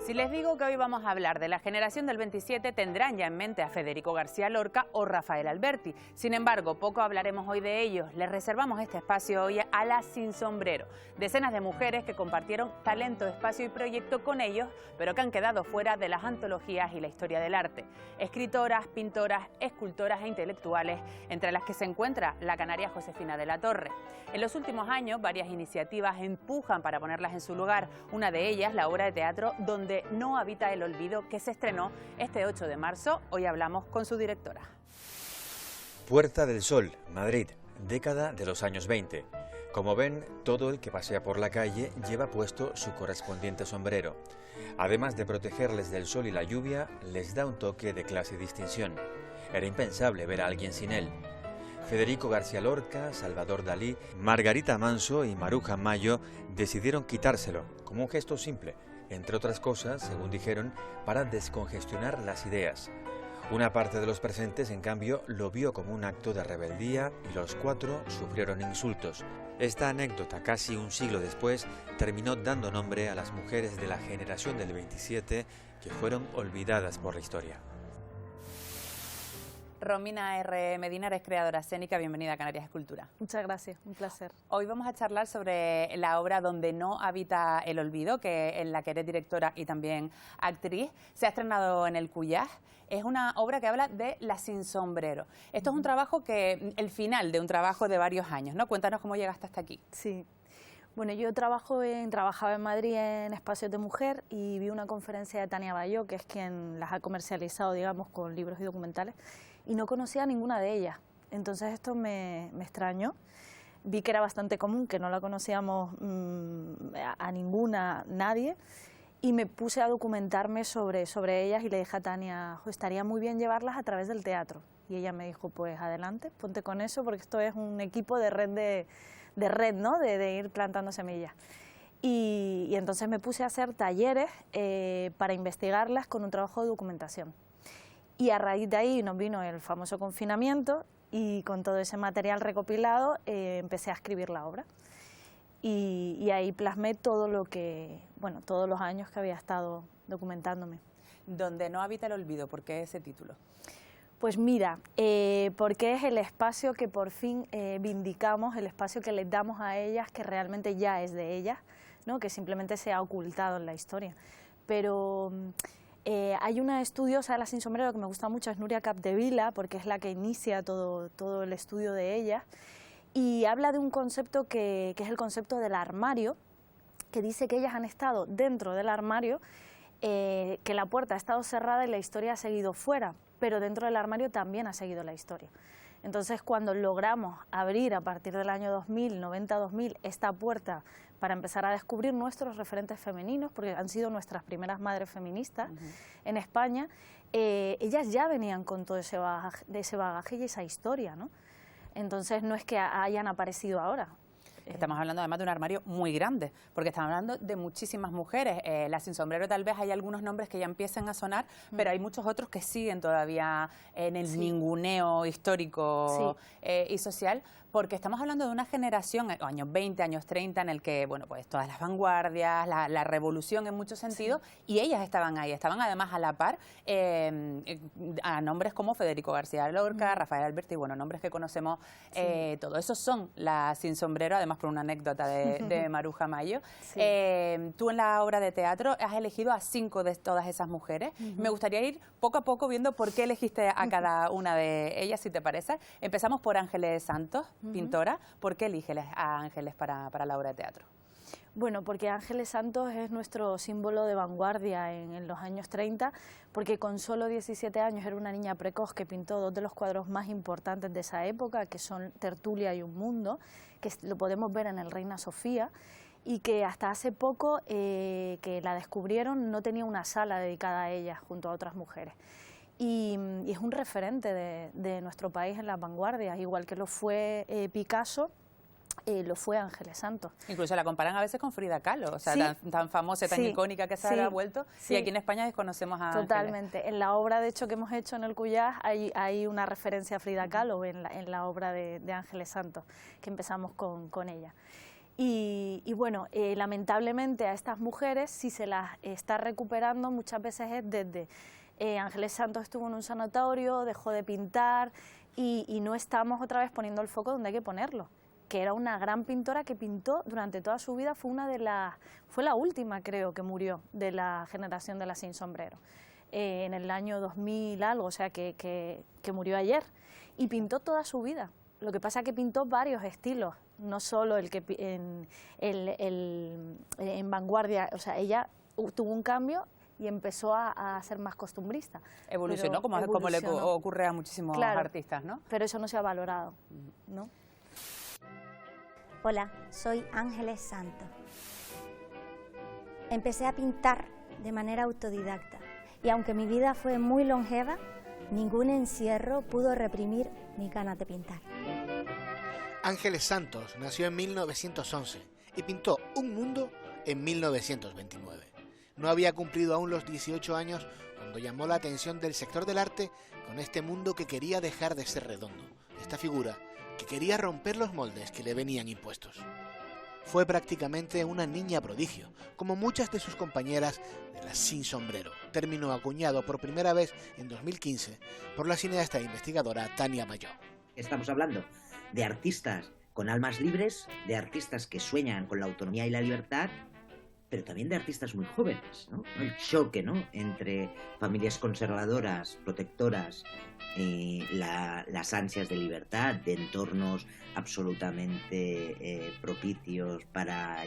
Si les digo que hoy vamos a hablar de la generación del 27, tendrán ya en mente a Federico García Lorca o Rafael Alberti. Sin embargo, poco hablaremos hoy de ellos. Les reservamos este espacio hoy a las Sin Sombrero. Decenas de mujeres que compartieron talento, espacio y proyecto con ellos, pero que han quedado fuera de las antologías y la historia del arte. Escritoras, pintoras, escultoras e intelectuales, entre las que se encuentra la canaria Josefina de la Torre. En los últimos años, varias iniciativas empujan para ponerlas en su lugar. Una de ellas, la obra de teatro Donde no habita el olvido, que se estrenó este 8 de marzo. Hoy hablamos con su directora. Puerta del Sol, Madrid, década de los años 20. Como ven, todo el que pasea por la calle lleva puesto su correspondiente sombrero. Además de protegerles del sol y la lluvia, les da un toque de clase y distinción. Era impensable ver a alguien sin él. Federico García Lorca, Salvador Dalí, Margarita Manso y Maruja Mayo decidieron quitárselo como un gesto simple, entre otras cosas, según dijeron, para descongestionar las ideas. Una parte de los presentes, en cambio, lo vio como un acto de rebeldía y los cuatro sufrieron insultos. Esta anécdota, casi un siglo después, terminó dando nombre a las mujeres de la generación del 27 que fueron olvidadas por la historia. Romina R. Medina, eres creadora escénica, bienvenida a Canarias Escultura. Muchas gracias, un placer. Hoy vamos a charlar sobre la obra Donde no habita el olvido, en la que eres directora y también actriz. Se ha estrenado en el Cuyás. Es una obra que habla de la sin sombrero. Esto es un trabajo el final de un trabajo de varios años, ¿no? Cuéntanos cómo llegaste hasta aquí. Sí. Bueno, yo trabajaba en Madrid en Espacios de Mujer y vi una conferencia de Tania Bayó, que es quien las ha comercializado, digamos, con libros y documentales, y no conocía a ninguna de ellas. Entonces esto me extrañó. Vi que era bastante común, que no la conocíamos a ninguna, nadie, y me puse a documentarme sobre ellas y le dije a Tania, estaría muy bien llevarlas a través del teatro. Y ella me dijo, pues adelante, ponte con eso, porque esto es un equipo de red, ¿no? De ir plantando semillas. Y entonces me puse a hacer talleres para investigarlas con un trabajo de documentación. Y a raíz de ahí nos vino el famoso confinamiento y con todo ese material recopilado empecé a escribir la obra. Y ahí plasmé todos los años que había estado documentándome. Donde no habita el olvido, ¿por qué ese título? Pues mira, porque es el espacio que por fin vindicamos, el espacio que les damos a ellas, que realmente ya es de ellas, ¿no? Que simplemente se ha ocultado en la historia. Pero hay una estudiosa de la Sin Sombrero que me gusta mucho, es Núria Capdevila, porque es la que inicia todo el estudio de ellas, y habla de un concepto que es el concepto del armario, que dice que ellas han estado dentro del armario, que la puerta ha estado cerrada y la historia ha seguido fuera, pero dentro del armario también ha seguido la historia. Entonces, cuando logramos abrir a partir del año 2000, 90-2000, esta puerta para empezar a descubrir nuestros referentes femeninos, porque han sido nuestras primeras madres feministas en España, ellas ya venían con todo ese bagaje y esa historia, ¿no? Entonces, no es que hayan aparecido ahora. Estamos hablando además de un armario muy grande, porque estamos hablando de muchísimas mujeres. La Sin Sombrero tal vez hay algunos nombres que ya empiezan a sonar, pero hay muchos otros que siguen todavía en el ninguneo histórico y social, porque estamos hablando de una generación, años 20, años 30, en el que, bueno, pues todas las vanguardias, la revolución en muchos sentidos, y ellas estaban ahí, estaban además a la par a nombres como Federico García Lorca, Rafael Alberti, bueno, nombres que conocemos todos. Esos son la Sin Sombrero, además por una anécdota de Maruja Mayo. Tú en la obra de teatro has elegido a 5 de todas esas mujeres. Me gustaría ir poco a poco viendo por qué elegiste a cada una de ellas, si te parece. Empezamos por Ángeles Santos, pintora. ¿Por qué eliges a Ángeles para la obra de teatro? Bueno, porque Ángeles Santos es nuestro símbolo de vanguardia en los años 30, porque con solo 17 años era una niña precoz que pintó 2 de los cuadros más importantes de esa época, que son Tertulia y Un Mundo, que lo podemos ver en el Reina Sofía, y que hasta hace poco que la descubrieron no tenía una sala dedicada a ella junto a otras mujeres. Y es un referente de nuestro país en las vanguardias, igual que lo fue Picasso, lo fue Ángeles Santos. Incluso la comparan a veces con Frida Kahlo, o sea, tan famosa, tan icónica que se ha vuelto, y aquí en España desconocemos a Totalmente. Ángeles. En la obra, de hecho, que hemos hecho en el Cuyás hay una referencia a Frida Kahlo en la obra de Ángeles Santos, que empezamos con ella. Y bueno, lamentablemente a estas mujeres, si se las está recuperando, muchas veces es desde Ángeles Santos estuvo en un sanatorio, dejó de pintar y no estamos otra vez poniendo el foco donde hay que ponerlo, que era una gran pintora que pintó durante toda su vida, fue la última, creo, que murió de la generación de la Sin Sombrero, en el año 2000 algo, o sea que murió ayer, y pintó toda su vida. Lo que pasa es que pintó varios estilos, no solo el que en vanguardia, o sea, ella tuvo un cambio y empezó a ser más costumbrista. Evolucionó, como le ocurre a muchísimos artistas, ¿no? Pero eso no se ha valorado, ¿no? Hola, soy Ángeles Santos. Empecé a pintar de manera autodidacta y aunque mi vida fue muy longeva, ningún encierro pudo reprimir mis ganas de pintar. Ángeles Santos nació en 1911 y pintó Un mundo en 1929. No había cumplido aún los 18 años cuando llamó la atención del sector del arte con este mundo que quería dejar de ser redondo, esta figura que quería romper los moldes que le venían impuestos. Fue prácticamente una niña prodigio, como muchas de sus compañeras de las Sin Sombrero, término acuñado por primera vez en 2015 por la cineasta e investigadora Tania Bayó. Estamos hablando de artistas con almas libres, de artistas que sueñan con la autonomía y la libertad, pero también de artistas muy jóvenes, ¿no? El choque, ¿no?, entre familias conservadoras, protectoras, las ansias de libertad, de entornos absolutamente propicios para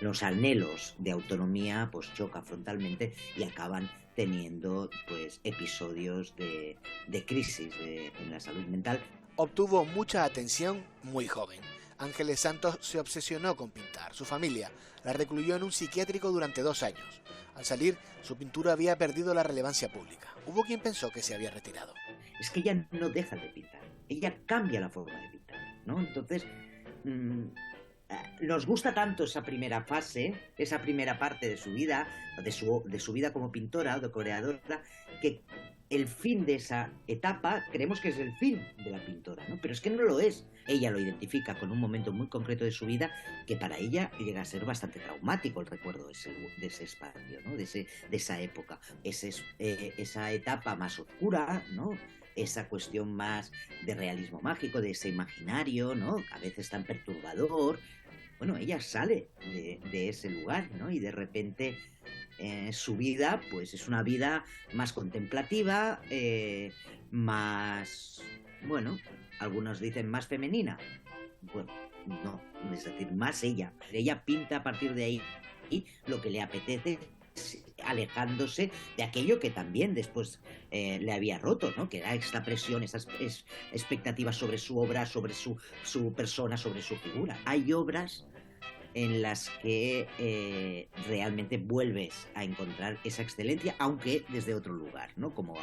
los anhelos de autonomía, pues choca frontalmente y acaban teniendo pues episodios de crisis en la salud mental. Obtuvo mucha atención muy joven. Ángeles Santos se obsesionó con pintar. Su familia la recluyó en un psiquiátrico durante 2 años. Al salir, su pintura había perdido la relevancia pública. Hubo quien pensó que se había retirado. Es que ella no deja de pintar, ella cambia la forma de pintar, ¿no? Entonces, nos gusta tanto esa primera fase, esa primera parte de su vida, de su vida como pintora o de creadora, que el fin de esa etapa creemos que es el fin de la pintora, ¿no? Pero es que no lo es. Ella lo identifica con un momento muy concreto de su vida que para ella llega a ser bastante traumático el recuerdo de ese espacio, ¿no? De esa época. Esa etapa más oscura, ¿no? Esa cuestión más de realismo mágico, de ese imaginario, ¿no?, a veces tan perturbador. Bueno, ella sale de ese lugar, ¿no? Y de repente su vida, pues es una vida más contemplativa, más, bueno, algunos dicen más femenina. Bueno, no, es decir, más ella. Ella pinta a partir de ahí y lo que le apetece, alejándose de aquello que también después le había roto, ¿no?, que era esta presión, esas expectativas sobre su obra, sobre su persona, sobre su figura. Hay obras en las que realmente vuelves a encontrar esa excelencia, aunque desde otro lugar, ¿no?, como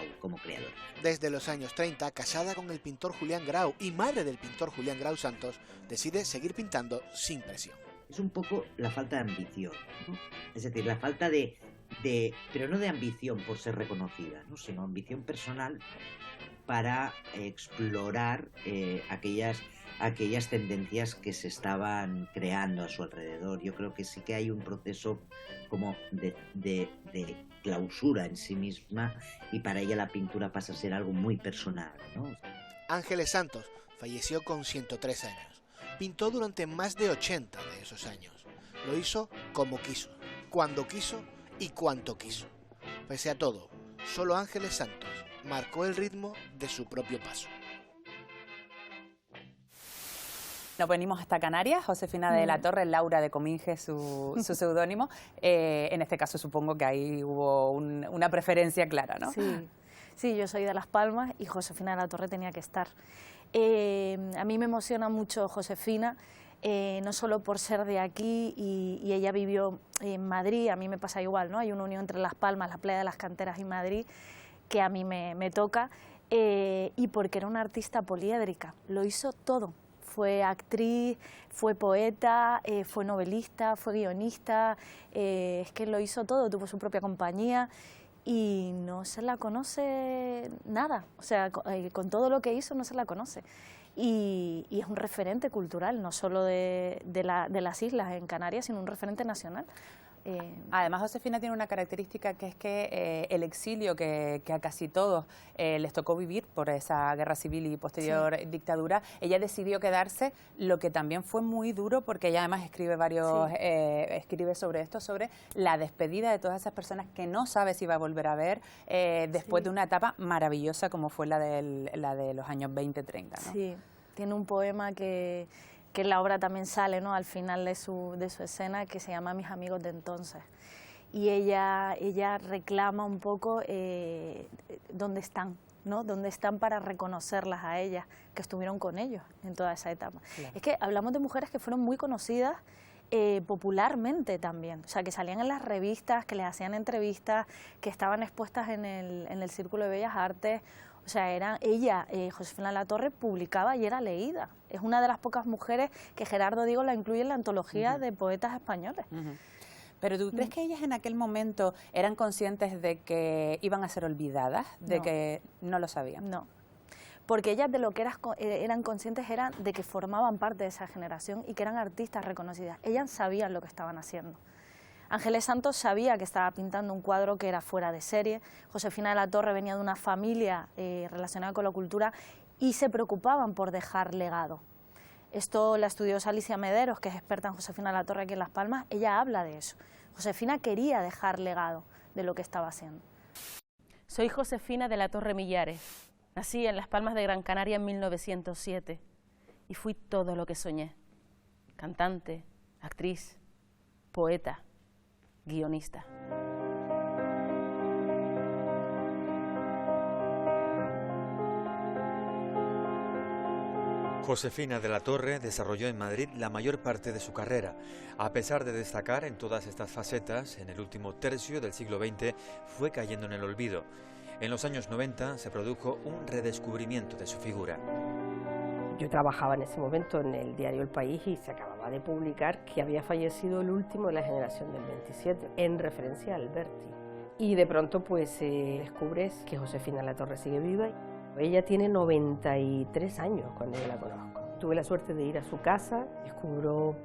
creador. Desde los años 30, casada con el pintor Julián Grau y madre del pintor Julián Grau Santos, decide seguir pintando sin presión. Es un poco la falta de ambición, ¿no? Es decir, la falta pero no de ambición por ser reconocida, ¿no?, sino ambición personal para explorar aquellas tendencias que se estaban creando a su alrededor. Yo creo que sí que hay un proceso como de clausura en sí misma y para ella la pintura pasa a ser algo muy personal, ¿no? Ángeles Santos falleció con 103 años. Pintó durante más de 80 de esos años. Lo hizo como quiso, cuando quiso y cuanto quiso. Pese a todo, solo Ángeles Santos marcó el ritmo de su propio paso. Nos venimos hasta Canarias, Josefina de la Torre, Laura de Cominges, su seudónimo. En este caso supongo que ahí hubo una preferencia clara, ¿no? Sí, yo soy de Las Palmas y Josefina de la Torre tenía que estar. A mí me emociona mucho Josefina, no solo por ser de aquí y ella vivió en Madrid, a mí me pasa igual, ¿no? Hay una unión entre Las Palmas, la playa de las Canteras y Madrid que a mí me toca, y porque era una artista poliédrica, lo hizo todo. Fue actriz, fue poeta, fue novelista, fue guionista, es que lo hizo todo, tuvo su propia compañía y no se la conoce nada, o sea, con todo lo que hizo no se la conoce. y es un referente cultural, no solo de las islas en Canarias, sino un referente nacional. Además, Josefina tiene una característica que es que el exilio que a casi todos les tocó vivir por esa guerra civil y posterior dictadura, ella decidió quedarse, lo que también fue muy duro porque ella además escribe escribe sobre esto, sobre la despedida de todas esas personas que no sabe si va a volver a ver después de una etapa maravillosa como fue la de los años 20-30, ¿no? Sí, tiene un poema que en la obra también sale, ¿no?, al final de su escena, que se llama Mis amigos de entonces. Y ella reclama un poco dónde están, ¿no?, dónde están para reconocerlas a ellas, que estuvieron con ellos en toda esa etapa. Claro. Es que hablamos de mujeres que fueron muy conocidas popularmente también, o sea, que salían en las revistas, que les hacían entrevistas, que estaban expuestas en el Círculo de Bellas Artes. O sea, Josefina de la Torre, publicaba y era leída. Es una de las pocas mujeres que Gerardo Diego la incluye en la antología de poetas españoles. Pero ¿tú crees que ellas en aquel momento eran conscientes de que iban a ser olvidadas, de que no lo sabían? No, porque ellas de lo que eran conscientes eran de que formaban parte de esa generación y que eran artistas reconocidas. Ellas sabían lo que estaban haciendo. Ángeles Santos sabía que estaba pintando un cuadro que era fuera de serie. Josefina de la Torre venía de una familia relacionada con la cultura y se preocupaban por dejar legado. Esto la estudiosa Alicia Mederos, que es experta en Josefina de la Torre aquí en Las Palmas, ella habla de eso. Josefina quería dejar legado de lo que estaba haciendo. Soy Josefina de la Torre Millares. Nací en Las Palmas de Gran Canaria en 1907 y fui todo lo que soñé. Cantante, actriz, poeta, guionista. Josefina de la Torre desarrolló en Madrid la mayor parte de su carrera. A pesar de destacar en todas estas facetas, en el último tercio del siglo XX fue cayendo en el olvido. En los años 90 se produjo un redescubrimiento de su figura. Yo trabajaba en ese momento en el diario El País y se acababa de publicar que había fallecido el último de la generación del 27, en referencia a Alberti. Y de pronto pues descubres que Josefina de la Torre sigue viva. Ella tiene 93 años cuando yo la conozco. Tuve la suerte de ir a su casa, descubro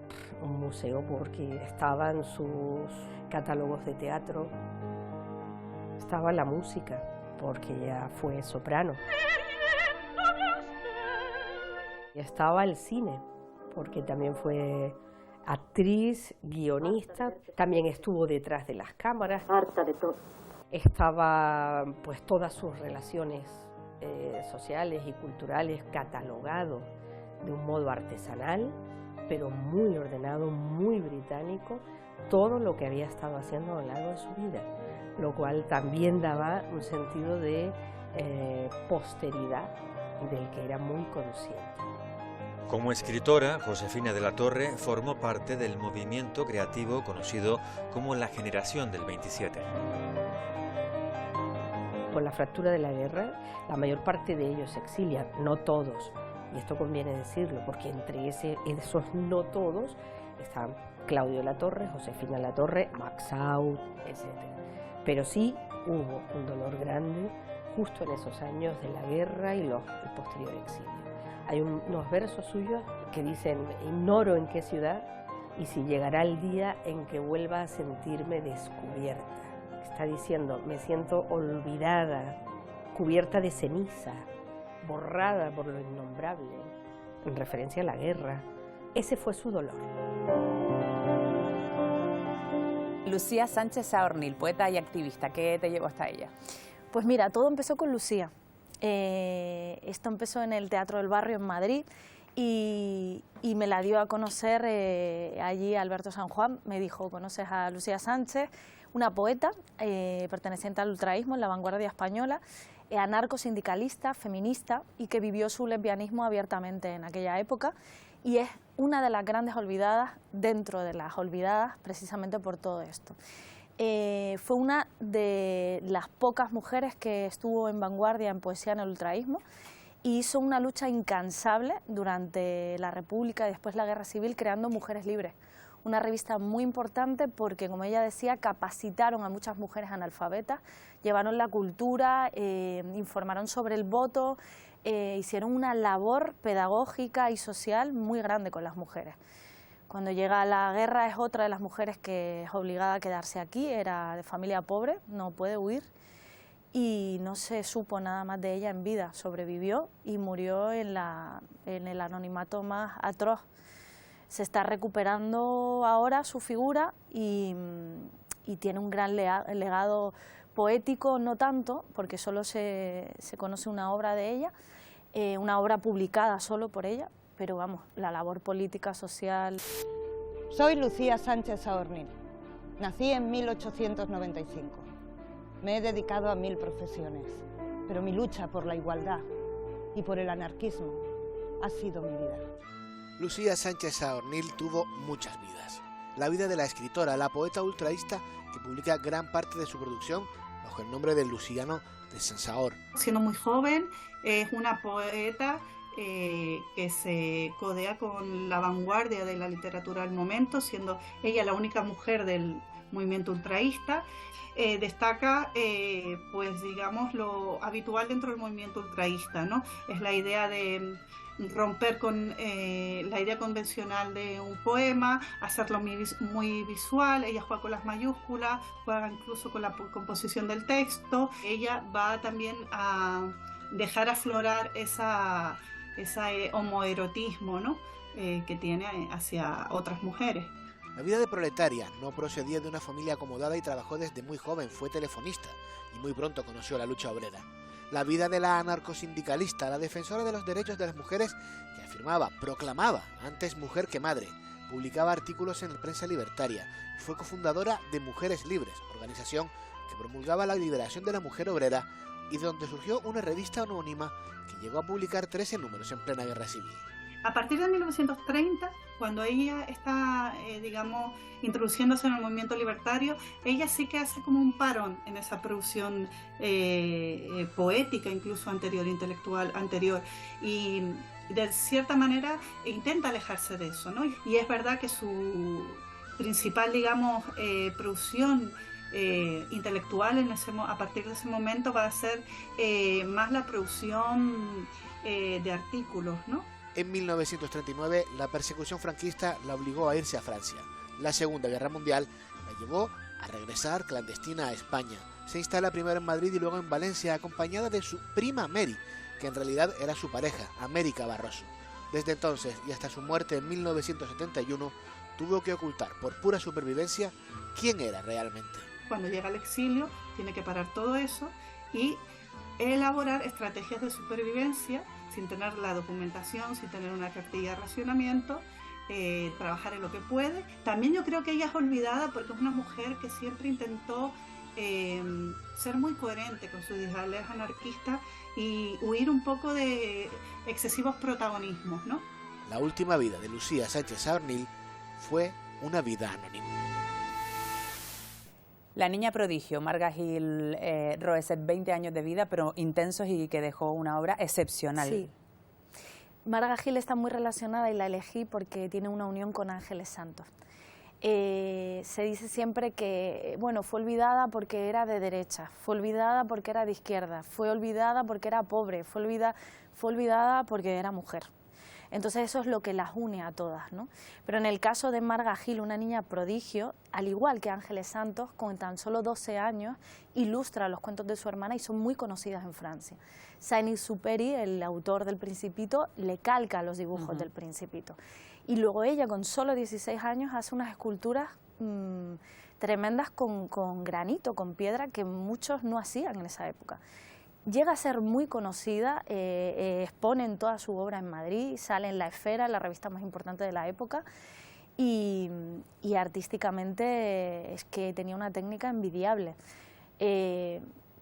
un museo porque estaban sus catálogos de teatro, estaba la música porque ella fue soprano. Y estaba el cine, porque también fue actriz, guionista, también estuvo detrás de las cámaras. Harta de todo. Estaba pues todas sus relaciones sociales y culturales catalogado de un modo artesanal, pero muy ordenado, muy británico, todo lo que había estado haciendo a lo largo de su vida, lo cual también daba un sentido de posteridad del que era muy consciente. Como escritora, Josefina de la Torre formó parte del movimiento creativo conocido como la Generación del 27. Con la fractura de la guerra, la mayor parte de ellos se exilian, no todos, y esto conviene decirlo, porque entre esos no todos están Claudio de la Torre, Josefina de la Torre, Max Out, etc. Pero sí hubo un dolor grande justo en esos años de la guerra y el posterior exilio. Hay unos versos suyos que dicen: ignoro en qué ciudad y si llegará el día en que vuelva a sentirme descubierta. Está diciendo, me siento olvidada, cubierta de ceniza, borrada por lo innombrable, en referencia a la guerra. Ese fue su dolor. Lucía Sánchez Saornil, poeta y activista, ¿qué te llevó hasta ella? Pues mira, todo empezó con Lucía. Esto empezó en el Teatro del Barrio en Madrid y me la dio a conocer allí Alberto San Juan. Me dijo: ¿conoces a Lucía Sánchez? Una poeta perteneciente al ultraísmo en la vanguardia española, anarcosindicalista, feminista y que vivió su lesbianismo abiertamente en aquella época, y es una de las grandes olvidadas dentro de las olvidadas precisamente por todo esto. Fue una de las pocas mujeres que estuvo en vanguardia en poesía en el ultraísmo y hizo una lucha incansable durante la República y después la Guerra Civil, creando Mujeres Libres, una revista muy importante porque, como ella decía, capacitaron a muchas mujeres analfabetas, llevaron la cultura, informaron sobre el voto, hicieron una labor pedagógica y social muy grande con las mujeres. Cuando llega la guerra es otra de las mujeres que es obligada a quedarse aquí, era de familia pobre, no puede huir, y no se supo nada más de ella en vida, sobrevivió y murió en el anonimato más atroz. Se está recuperando ahora su figura y tiene un gran legado poético, no tanto, porque solo se conoce una obra de ella, una obra publicada solo por ella, pero vamos, la labor política, social. Soy Lucía Sánchez Saornil. Nací en 1895. Me he dedicado a 1000 profesiones, pero mi lucha por la igualdad y por el anarquismo ha sido mi vida. Lucía Sánchez Saornil tuvo muchas vidas. La vida de la escritora, la poeta ultraísta que publica gran parte de su producción bajo el nombre de Luciano de Saint-Saor. Siendo muy joven, es una poeta que se codea con la vanguardia de la literatura del momento, siendo ella la única mujer del movimiento ultraísta. Destaca, pues digamos, lo habitual dentro del movimiento ultraísta, ¿no? Es la idea de romper con la idea convencional de un poema, hacerlo muy visual. Ella juega con las mayúsculas, juega incluso con la composición del texto. Ella va también a dejar aflorar ese homoerotismo, ¿no? Que tiene hacia otras mujeres. La vida de proletaria no procedía de una familia acomodada y trabajó desde muy joven, fue telefonista y muy pronto conoció la lucha obrera. La vida de la anarcosindicalista, la defensora de los derechos de las mujeres que afirmaba, proclamaba, antes mujer que madre, publicaba artículos en la prensa libertaria y fue cofundadora de Mujeres Libres, organización que promulgaba la liberación de la mujer obrera y donde surgió una revista anónima que llegó a publicar 13 números en plena guerra civil. A partir de 1930, cuando ella está, digamos, introduciéndose en el movimiento libertario, ella sí que hace como un parón en esa producción poética, incluso anterior, intelectual anterior, y de cierta manera intenta alejarse de eso, ¿no? Y es verdad que su principal, digamos, producción intelectual a partir de ese momento va a ser más la producción de artículos, ¿no? En 1939, la persecución franquista la obligó a irse a Francia. La Segunda Guerra Mundial la llevó a regresar clandestina a España. Se instala primero en Madrid y luego en Valencia, acompañada de su prima Mary, que en realidad era su pareja, América Barroso. Desde entonces y hasta su muerte en 1971, tuvo que ocultar por pura supervivencia quién era realmente. Cuando llega al exilio, tiene que parar todo eso y elaborar estrategias de supervivencia sin tener la documentación, sin tener una cartilla de racionamiento, trabajar en lo que puede. También yo creo que ella es olvidada porque es una mujer que siempre intentó ser muy coherente con sus ideales anarquistas y huir un poco de excesivos protagonismos, ¿no? La última vida de Lucía Sánchez Saornil fue una vida anónima. La niña prodigio, Marga Gil Roeset, 20 años de vida, pero intensos y que dejó una obra excepcional. Sí. Marga Gil está muy relacionada y la elegí porque tiene una unión con Ángeles Santos. Se dice siempre que, bueno, fue olvidada porque era de derecha, fue olvidada porque era de izquierda, fue olvidada porque era pobre, fue olvidada porque era mujer. Entonces eso es lo que las une a todas, ¿no? Pero en el caso de Marga Gil, una niña prodigio, al igual que Ángeles Santos, con tan solo 12 años, ilustra los cuentos de su hermana y son muy conocidas en Francia. Saint-Exupéry, el autor del Principito, le calca los dibujos del Principito. Y luego ella, con solo 16 años, hace unas esculturas tremendas con granito, con piedra, que muchos no hacían en esa época. Llega a ser muy conocida, expone en toda su obra en Madrid, sale en La Esfera, la revista más importante de la época, y artísticamente es que tenía una técnica envidiable.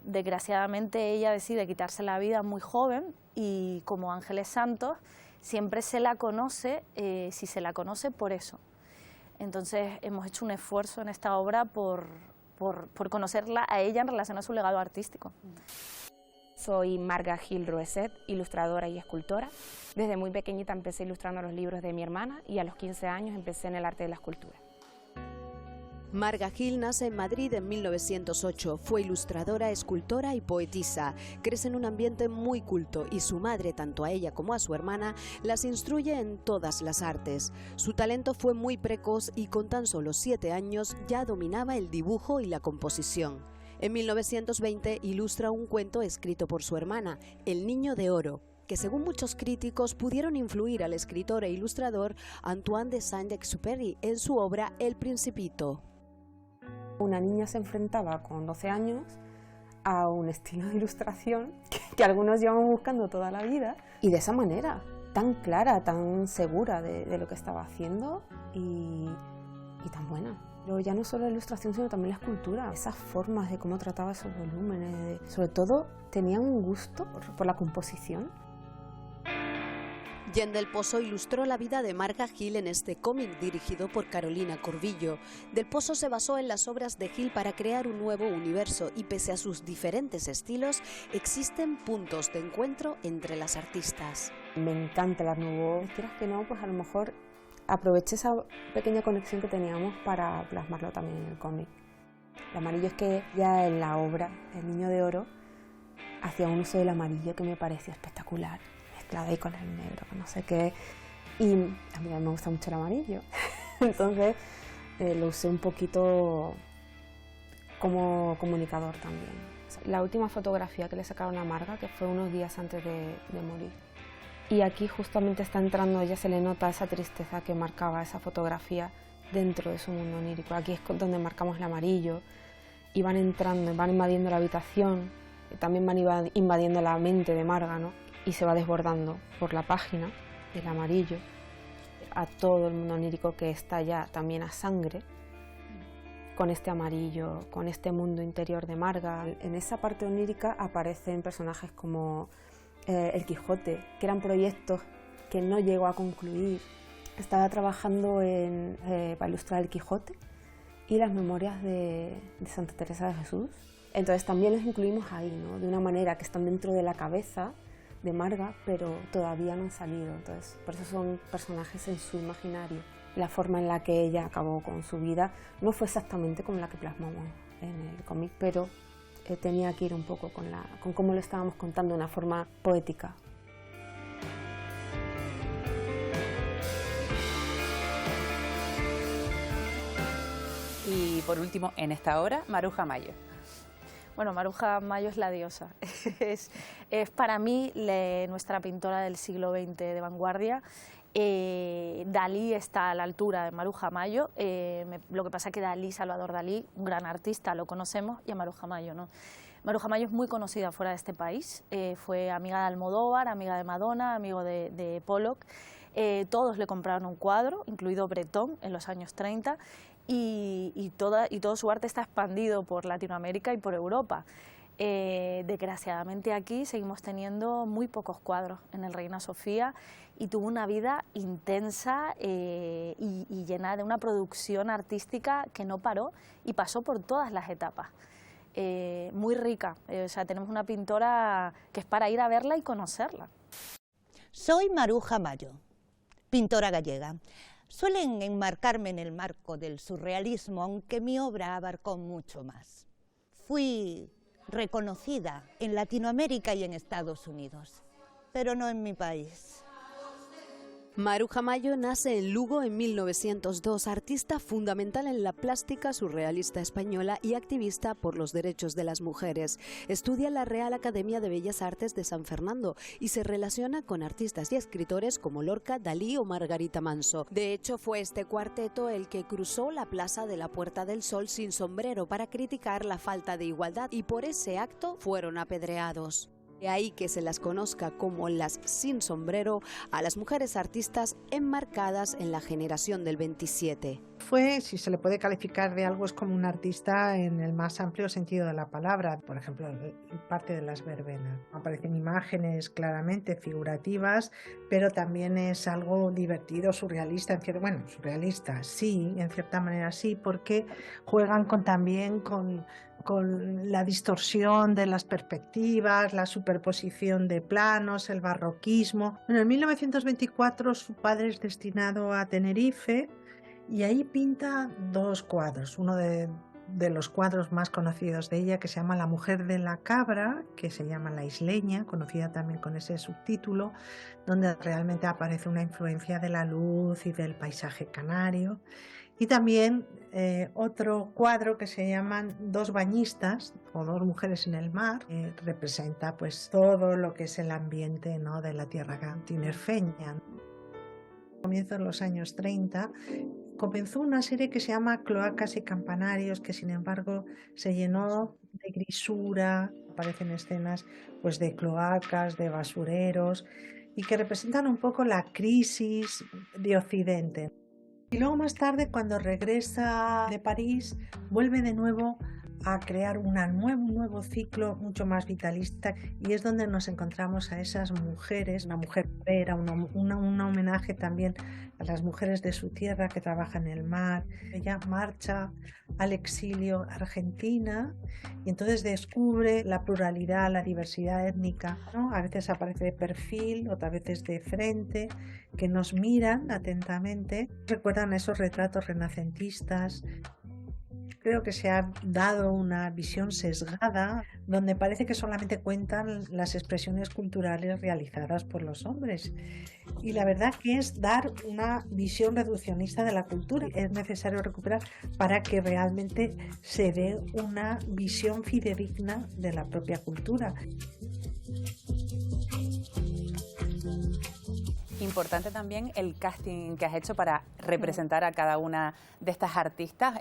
Desgraciadamente ella decide quitarse la vida muy joven y como Ángeles Santos siempre se la conoce, si se la conoce, por eso. Entonces hemos hecho un esfuerzo en esta obra por conocerla a ella en relación a su legado artístico. Soy Marga Gil Roeset, ilustradora y escultora. Desde muy pequeñita empecé ilustrando los libros de mi hermana y a los 15 años empecé en el arte de la escultura. Marga Gil nace en Madrid en 1908. Fue ilustradora, escultora y poetisa. Crece en un ambiente muy culto y su madre, tanto a ella como a su hermana, las instruye en todas las artes. Su talento fue muy precoz y con tan solo 7 años ya dominaba el dibujo y la composición. En 1920 ilustra un cuento escrito por su hermana, El Niño de Oro, que según muchos críticos pudieron influir al escritor e ilustrador Antoine de Saint-Exupéry en su obra El Principito. Una niña se enfrentaba con 12 años a un estilo de ilustración que algunos llevan buscando toda la vida, y de esa manera, tan clara, tan segura de lo que estaba haciendo y tan buena. Pero ya no solo la ilustración, sino también la escultura, esas formas de cómo trataba esos volúmenes, sobre todo tenía un gusto por la composición. Jen del Pozo ilustró la vida de Marga Gil en este cómic dirigido por Carolina Corvillo. Del Pozo se basó en las obras de Gil para crear un nuevo universo y pese a sus diferentes estilos, existen puntos de encuentro entre las artistas. Me encanta el Art Nouveau. Quieras que no, pues a lo mejor aproveché esa pequeña conexión que teníamos para plasmarlo también en el cómic. El amarillo es que ya en la obra, El Niño de Oro, hacía un uso del amarillo que me parecía espectacular, mezclado ahí con el negro, no sé qué, y a mí me gusta mucho el amarillo, entonces lo usé un poquito como comunicador también. La última fotografía que le sacaron a Marga, que fue unos días antes de morir, y aquí justamente está entrando, ella se le nota esa tristeza que marcaba esa fotografía dentro de su mundo onírico. Aquí es donde marcamos el amarillo, y van entrando, van invadiendo la habitación, también van invadiendo la mente de Marga, ¿no? Y se va desbordando por la página el amarillo a todo el mundo onírico que está ya también a sangre con este amarillo, con este mundo interior de Marga. En esa parte onírica aparecen personajes como el Quijote, que eran proyectos que no llegó a concluir. Estaba trabajando para ilustrar el Quijote y las memorias de Santa Teresa de Jesús. Entonces también los incluimos ahí, ¿no? De una manera que están dentro de la cabeza de Marga, pero todavía no han salido. Entonces, por eso son personajes en su imaginario. La forma en la que ella acabó con su vida no fue exactamente como la que plasmamos en el cómic, pero tenía que ir un poco con cómo lo estábamos contando de una forma poética. Y por último, en esta hora, Maruja Mayo. Bueno, Maruja Mayo es la diosa. es para mí nuestra pintora del siglo XX de vanguardia. Dalí está a la altura de Maruja Mayo. Lo que pasa es que Salvador Dalí, un gran artista, lo conocemos, y a Maruja Mayo no. Maruja Mayo es muy conocida fuera de este país. Fue amiga de Almodóvar, amiga de Madonna, amigo de Pollock. Todos le compraron un cuadro, incluido Breton, en los años 30. Y todo su arte está expandido por Latinoamérica y por Europa. Desgraciadamente aquí seguimos teniendo muy pocos cuadros en el Reina Sofía, y tuvo una vida intensa y llena de una producción artística que no paró y pasó por todas las etapas. Muy rica, o sea, tenemos una pintora que es para ir a verla y conocerla. Soy Maruja Mayo, pintora gallega. Suelen enmarcarme en el marco del surrealismo, aunque mi obra abarcó mucho más. Fui reconocida en Latinoamérica y en Estados Unidos, pero no en mi país. Maruja Mayo nace en Lugo en 1902, artista fundamental en la plástica surrealista española y activista por los derechos de las mujeres. Estudia en la Real Academia de Bellas Artes de San Fernando y se relaciona con artistas y escritores como Lorca, Dalí o Margarita Manso. De hecho, fue este cuarteto el que cruzó la plaza de la Puerta del Sol sin sombrero para criticar la falta de igualdad, y por ese acto fueron apedreados. De ahí que se las conozca como las sin sombrero a las mujeres artistas enmarcadas en la generación del 27. Fue, si se le puede calificar de algo, es como un artista en el más amplio sentido de la palabra. Por ejemplo, parte de las verbenas. Aparecen imágenes claramente figurativas, pero también es algo divertido, surrealista. Bueno, surrealista sí, en cierta manera sí, porque juegan también con la distorsión de las perspectivas, la superposición de planos, el barroquismo. Bueno, en 1924 su padre es destinado a Tenerife y ahí pinta dos cuadros, uno de los cuadros más conocidos de ella, que se llama La mujer de la cabra, que se llama La isleña, conocida también con ese subtítulo, donde realmente aparece una influencia de la luz y del paisaje canario. Y también otro cuadro que se llaman Dos bañistas, o Dos mujeres en el mar, representa pues todo lo que es el ambiente, ¿no?, de la tierra tinerfeña. A comienzos de los años 30 comenzó una serie que se llama Cloacas y campanarios, que sin embargo se llenó de grisura, aparecen escenas pues de cloacas, de basureros, y que representan un poco la crisis de Occidente. Y luego más tarde, cuando regresa de París, vuelve de nuevo a crear un nuevo ciclo mucho más vitalista, y es donde nos encontramos a esas mujeres, una mujer obrera, un homenaje también a las mujeres de su tierra que trabajan en el mar. Ella marcha al exilio a Argentina y entonces descubre la pluralidad, la diversidad étnica, ¿no? A veces aparece de perfil, otras veces de frente, que nos miran atentamente, recuerdan esos retratos renacentistas. Creo que se ha dado una visión sesgada, donde parece que solamente cuentan las expresiones culturales realizadas por los hombres. Y la verdad que es dar una visión reduccionista de la cultura. Es necesario recuperar para que realmente se dé una visión fidedigna de la propia cultura. Importante también el casting que has hecho para representar a cada una de estas artistas.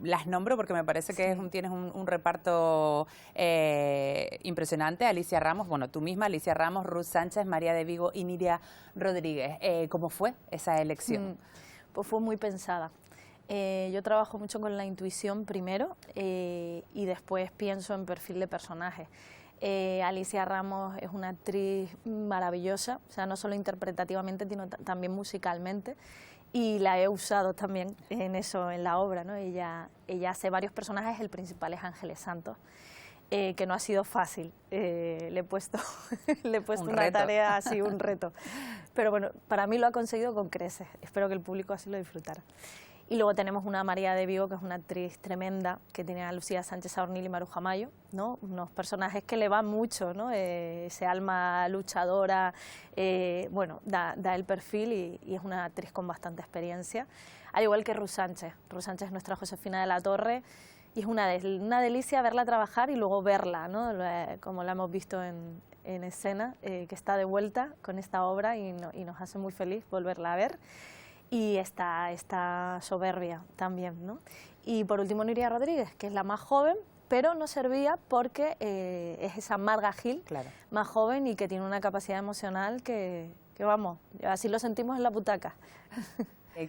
Las nombro porque me parece que tienes un reparto impresionante. Alicia Ramos, bueno, tú misma, Alicia Ramos, Ruth Sánchez, María de Vigo y Nidia Rodríguez. ¿Cómo fue esa elección? Pues fue muy pensada. Yo trabajo mucho con la intuición primero y después pienso en perfil de personaje. Alicia Ramos es una actriz maravillosa, o sea, no solo interpretativamente, sino también musicalmente, y la he usado también en eso, en la obra, ¿no? Ella hace varios personajes, el principal es Ángeles Santos, que no ha sido fácil, le he puesto una tarea así, un reto, pero bueno, para mí lo ha conseguido con creces, espero que el público así lo disfrutara. Y luego tenemos una María de Vigo, que es una actriz tremenda, que tiene a Lucía Sánchez Saornil y Maruja Mayo, ¿no? Unos personajes que le van mucho, ¿no? Ese alma luchadora, bueno, da el perfil y es una actriz con bastante experiencia. Al igual que Ruth Sánchez. Ruth Sánchez es nuestra Josefina de la Torre y es una delicia verla trabajar y luego verla, ¿no? Como la hemos visto en escena, que está de vuelta con esta obra y nos hace muy feliz volverla a ver. Y esta soberbia también, ¿no? Y por último Nidia Rodríguez, que es la más joven, pero no servía porque es esa Marga Gil, claro, más joven y que tiene una capacidad emocional que vamos, así lo sentimos en la butaca.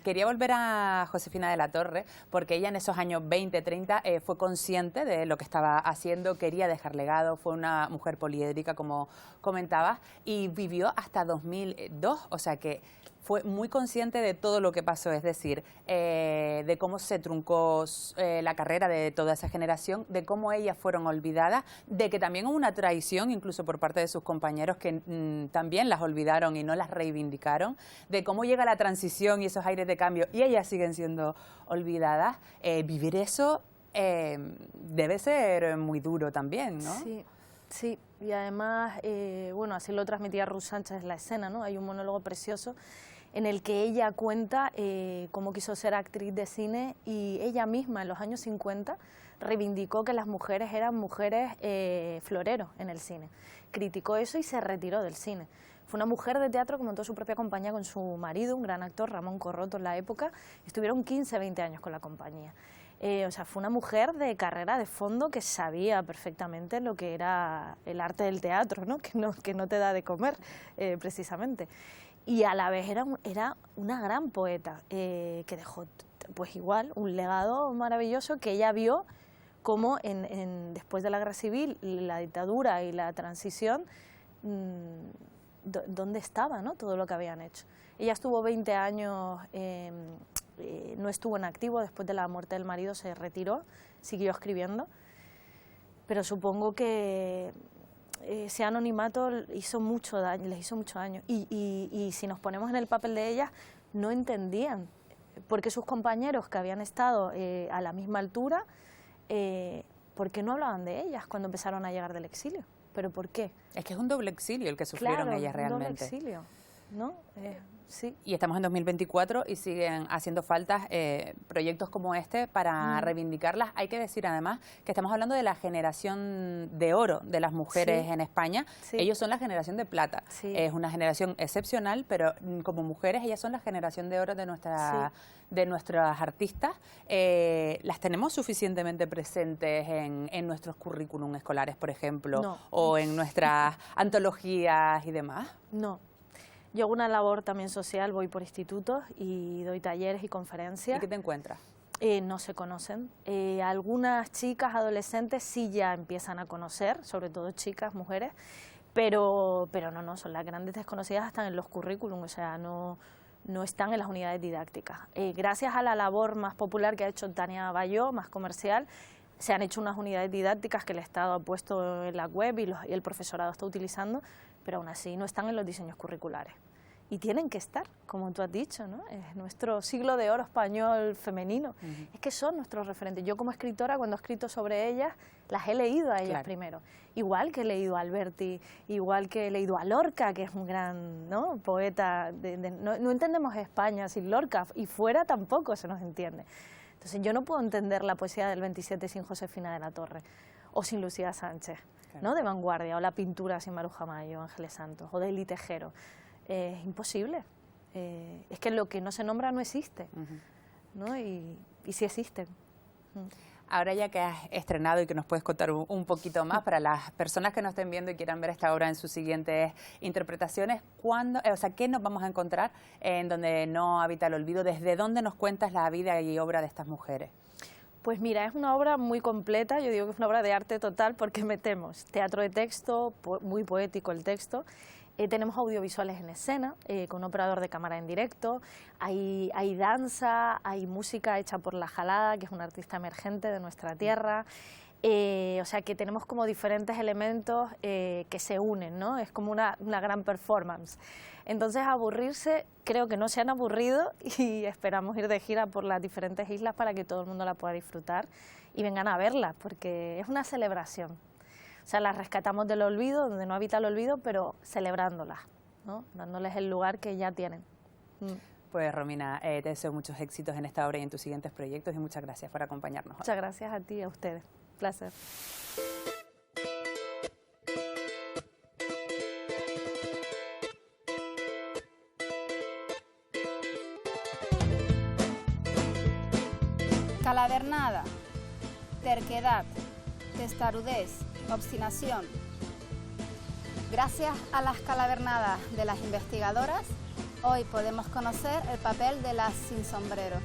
Quería volver a Josefina de la Torre, porque ella en esos años 20, 30 fue consciente de lo que estaba haciendo, quería dejar legado, fue una mujer poliédrica, como comentabas, y vivió hasta 2002, o sea que fue muy consciente de todo lo que pasó, es decir, de cómo se truncó la carrera de toda esa generación, de cómo ellas fueron olvidadas, de que también hubo una traición incluso por parte de sus compañeros que también las olvidaron y no las reivindicaron, de cómo llega la transición y esos aires de cambio y ellas siguen siendo olvidadas. Vivir eso debe ser muy duro también, ¿no? Sí. Sí, y además, bueno, así lo transmitía Ruth Sánchez en la escena, ¿no? Hay un monólogo precioso en el que ella cuenta cómo quiso ser actriz de cine y ella misma en los años 50 reivindicó que las mujeres eran mujeres floreros en el cine. Criticó eso y se retiró del cine. Fue una mujer de teatro que montó su propia compañía con su marido, un gran actor, Ramón Corroto, en la época. Estuvieron 15, 20 años con la compañía. O sea, fue una mujer de carrera de fondo que sabía perfectamente lo que era el arte del teatro, ¿no? Que no te da de comer, precisamente. Y a la vez era una gran poeta que dejó, pues igual, un legado maravilloso que ella vio como después de la guerra civil, la dictadura y la transición, dónde estaba, ¿no? Todo lo que habían hecho. Ella estuvo 20 años... no estuvo en activo, después de la muerte del marido se retiró, siguió escribiendo, pero supongo que ese anonimato hizo mucho daño, les hizo mucho daño y si nos ponemos en el papel de ellas, no entendían porque sus compañeros que habían estado a la misma altura, ¿por qué no hablaban de ellas cuando empezaron a llegar del exilio? ¿Pero por qué? Es que es un doble exilio el que sufrieron ellas realmente. Un doble exilio, ¿no? Sí. Y estamos en 2024 y siguen haciendo falta proyectos como este para reivindicarlas. Hay que decir además que estamos hablando de la generación de oro de las mujeres en España. Ellos son la generación de plata. Es una generación excepcional, pero como mujeres ellas son la generación de oro de nuestras artistas. Las tenemos suficientemente presentes en nuestros currículum escolares, por ejemplo, o en nuestras antologías y demás. No. Yo hago una labor también social, voy por institutos y doy talleres y conferencias. ¿Y qué te encuentras? No se conocen. Algunas chicas, adolescentes, sí ya empiezan a conocer, sobre todo chicas, mujeres, pero no, son las grandes desconocidas, están en los currículums, o sea, no están en las unidades didácticas. Gracias a la labor más popular que ha hecho Tania Bayó, más comercial, se han hecho unas unidades didácticas que el Estado ha puesto en la web y el profesorado está utilizando, pero aún así no están en los diseños curriculares. Y tienen que estar, como tú has dicho, ¿no? Es nuestro siglo de oro español femenino. Es que son nuestros referentes. Yo como escritora, cuando he escrito sobre ellas, las he leído a ellas primero. Igual que he leído a Alberti, igual que he leído a Lorca, que es un gran poeta. No entendemos España sin Lorca, y fuera tampoco se nos entiende. Entonces yo no puedo entender la poesía del 27 sin Josefina de la Torre, o sin Lucía Sánchez, ¿no? De vanguardia, o la pintura sin Maruja Mayo, Ángeles Santos, o de Eli Tejero. Es imposible. Es que lo que no se nombra no existe, ¿no? Y sí existen. Ahora ya que has estrenado y que nos puedes contar un poquito más para las personas que nos estén viendo y quieran ver esta obra en sus siguientes interpretaciones, ¿qué nos vamos a encontrar en Donde no habita el olvido? ¿Desde dónde nos cuentas la vida y obra de estas mujeres? Pues mira, es una obra muy completa, yo digo que es una obra de arte total porque metemos teatro de texto, muy poético el texto. Tenemos audiovisuales en escena, con un operador de cámara en directo, hay danza, hay música hecha por La Jalada, que es un artista emergente de nuestra tierra, o sea que tenemos como diferentes elementos que se unen, ¿no? Es como una gran performance. Entonces aburrirse, creo que no se han aburrido y esperamos ir de gira por las diferentes islas para que todo el mundo la pueda disfrutar y vengan a verla, porque es una celebración. O sea, las rescatamos del olvido, donde no habita el olvido, pero celebrándolas, ¿no? Dándoles el lugar que ya tienen. Pues Romina, te deseo muchos éxitos en esta obra y en tus siguientes proyectos y muchas gracias por acompañarnos. Muchas gracias a ti y a ustedes. Placer. Calavernada, terquedad, testarudez, obstinación. Gracias a las calavernadas de las investigadoras, hoy podemos conocer el papel de las sin sombrero.